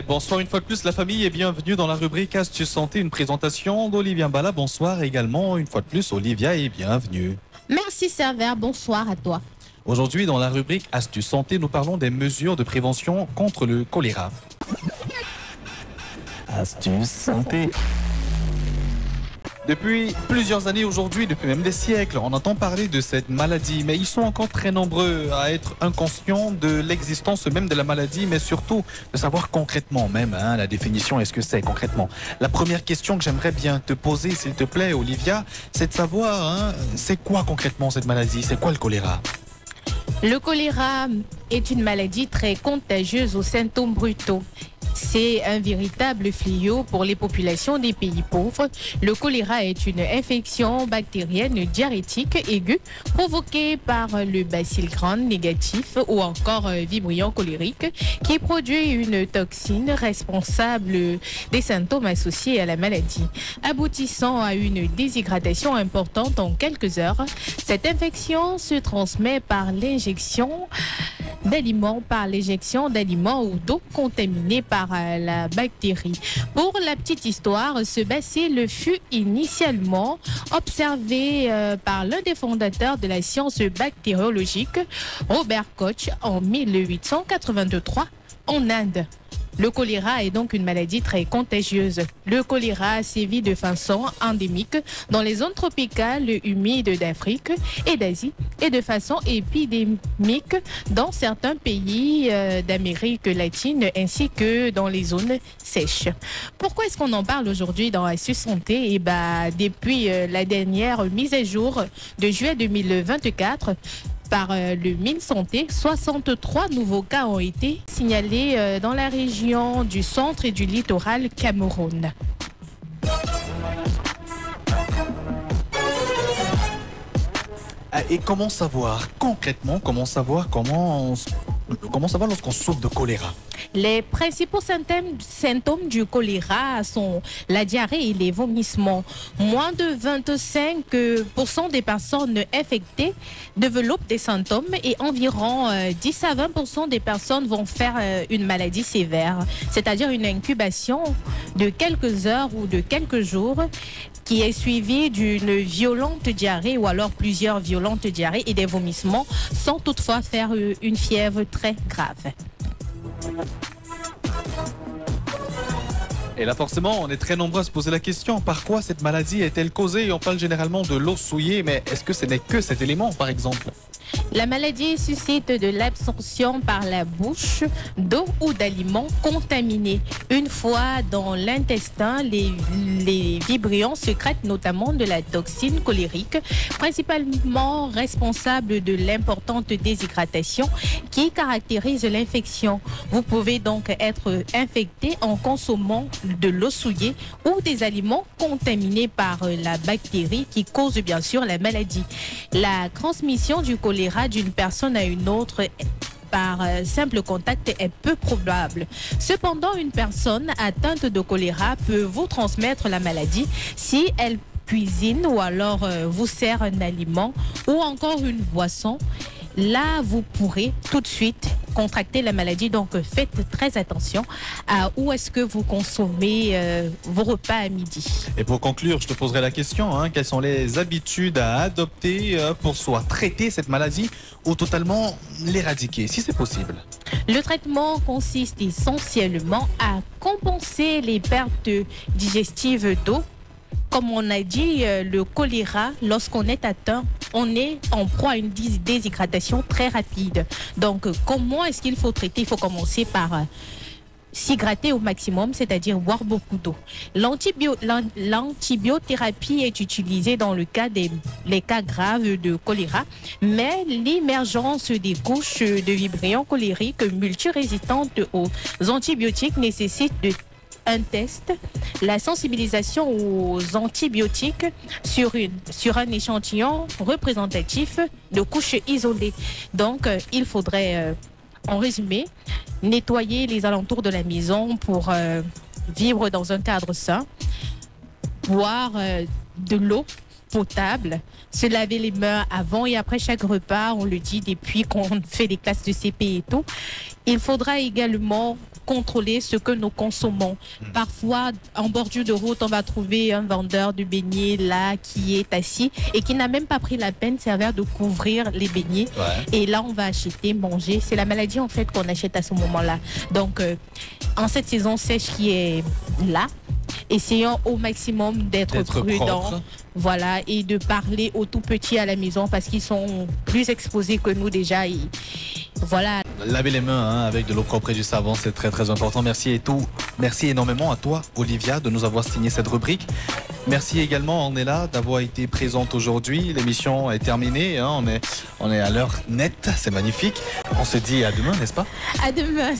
Bonsoir une fois de plus la famille et bienvenue dans la rubrique Astuces Santé, une présentation d'Olivia Mbala. Bonsoir également une fois de plus Olivia et bienvenue. Merci Server, bonsoir à toi. Aujourd'hui dans la rubrique Astuces Santé, nous parlons des mesures de prévention contre le choléra. Astuces Santé. Depuis plusieurs années aujourd'hui, depuis même des siècles, on entend parler de cette maladie, mais ils sont encore très nombreux à être inconscients de l'existence même de la maladie, mais surtout de savoir concrètement même la définition, est-ce que c'est concrètement. La première question que j'aimerais bien te poser, s'il te plaît, Olivia, c'est de savoir, c'est quoi concrètement cette maladie, c'est quoi le choléra? Le choléra est une maladie très contagieuse aux symptômes brutaux. C'est un véritable fléau pour les populations des pays pauvres. Le choléra est une infection bactérienne diarrhétique aiguë provoquée par le bacille gram négatif ou encore vibrio cholérique qui produit une toxine responsable des symptômes associés à la maladie, aboutissant à une déshydratation importante en quelques heures. Cette infection se transmet par l'injection d'aliments ou d'eau contaminée par la bactérie. Pour la petite histoire, ce bacille fut initialement observé par l'un des fondateurs de la science bactériologique, Robert Koch, en 1883 en Inde. Le choléra est donc une maladie très contagieuse. Le choléra sévit de façon endémique dans les zones tropicales humides d'Afrique et d'Asie et de façon épidémique dans certains pays d'Amérique latine ainsi que dans les zones sèches. Pourquoi est-ce qu'on en parle aujourd'hui dans Astuces Santé? Depuis la dernière mise à jour de juillet 2024, par le MinSanté, 63 nouveaux cas ont été signalés dans la région du centre et du littoral Cameroun. Et comment savoir concrètement, comment savoir lorsqu'on souffre de choléra? Les principaux symptômes du choléra sont la diarrhée et les vomissements. Moins de 25% des personnes infectées développent des symptômes et environ 10 à 20% des personnes vont faire une maladie sévère, c'est-à-dire une incubation de quelques heures ou de quelques jours qui est suivie d'une violente diarrhée ou alors plusieurs violentes diarrhées et des vomissements sans toutefois faire une fièvre très grave. Et là forcément, on est très nombreux à se poser la question, par quoi cette maladie est-elle causée? On parle généralement de l'eau souillée, mais est-ce que ce n'est que cet élément par exemple? La maladie suscite de l'absorption par la bouche d'eau ou d'aliments contaminés. Une fois dans l'intestin, les vibrions sécrètent notamment de la toxine cholérique, principalement responsable de l'importante déshydratation qui caractérise l'infection. Vous pouvez donc être infecté en consommant de l'eau souillée ou des aliments contaminés par la bactérie qui cause bien sûr la maladie. La transmission du choléra d'une personne à une autre par simple contact est peu probable. Cependant, une personne atteinte de choléra peut vous transmettre la maladie si elle cuisine ou alors vous sert un aliment ou encore une boisson. Là, vous pourrez tout de suite contracter la maladie. Donc, faites très attention à où est-ce que vous consommez vos repas à midi. Et pour conclure, je te poserai la question, quelles sont les habitudes à adopter pour soit traiter cette maladie ou totalement l'éradiquer, si c'est possible? Le traitement consiste essentiellement à compenser les pertes digestives d'eau. Comme on a dit, le choléra, lorsqu'on est atteint, on est en proie à une déshydratation très rapide. Donc, comment est-ce qu'il faut traiter? Il faut commencer par s'hydrater au maximum, c'est-à-dire boire beaucoup d'eau. L'antibiothérapie est utilisée dans le cas les cas graves de choléra, mais l'émergence des couches de vibrions cholériques multirésistantes aux antibiotiques nécessite un test, la sensibilisation aux antibiotiques sur un échantillon représentatif de couches isolées. Donc, il faudrait, en résumé, nettoyer les alentours de la maison pour vivre dans un cadre sain, boire de l'eau potable, se laver les mains avant et après chaque repas, on le dit depuis qu'on fait les classes de CP et tout. Il faudra également contrôler ce que nous consommons. Parfois, en bordure de route, on va trouver un vendeur de beignets là qui est assis et qui n'a même pas pris la peine servir de couvrir les beignets. Ouais. Et là, on va acheter, manger. C'est la maladie en fait qu'on achète à ce moment-là. Donc, en cette saison sèche qui est là, essayons au maximum d'être prudents. Propre. Voilà, et de parler aux tout petits à la maison parce qu'ils sont plus exposés que nous déjà. Et voilà. Laver les mains avec de l'eau propre et du savon, c'est très très important. Merci Merci énormément à toi, Olivia, de nous avoir signé cette rubrique. Merci également, Ornella, d'avoir été présente aujourd'hui. L'émission est terminée, on est à l'heure nette, c'est magnifique. On se dit à demain, n'est-ce pas? À demain.